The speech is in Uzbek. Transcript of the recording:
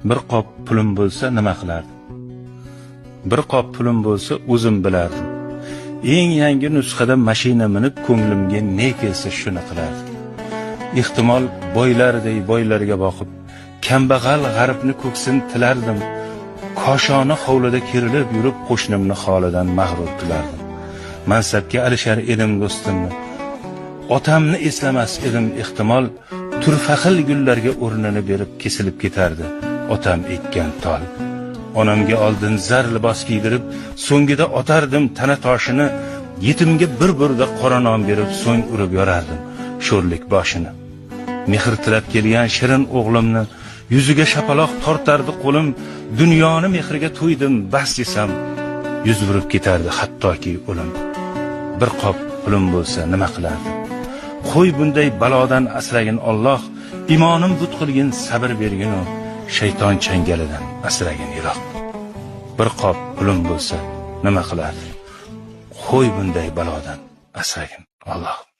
Bir qop pulim bo'lsa nima qilardim? Bir qop pulim bo'lsa o'zim bilardim. Eng yangi nusxada mashina minib ko'nglimga ne kelsa shuni qilardim. Ehtimol boylarday boylarga boqib, kambag'al g'aribni ko'ksin tilardim. Koshona hovlida kerilib yurib qo'shnimni holidan mag'rur qilardim. Mansabga alishar edim do'stimni. Otamni eslamas edim, ehtimol turfaxil gullarga o'rnini berib kesilib ketardi otam ekkan tol. Onamga oldin zar libos kiydirib, so'ngida otardim tana toshini, yetimga bir burda qora non berib so'ng urib yorardim sho'rlik boshini. Mehr tilab kelgan shirin o'g'limni yuziga shapaloq tortardi qo'lim, dunyoni mehriga to'ydim bas desam, yuz burib ketardi hattoki o'lim. Bir qop pulim bo'lsa nima qilardim? Qo'y bunday balodan asragin Alloh, imonim but qilgin, sabr bergin u, shayton changalidan asragin yiroq. Bir qop pulim bo'lsa nima qilardim? Qo'y bunday balodan asragin Alloh.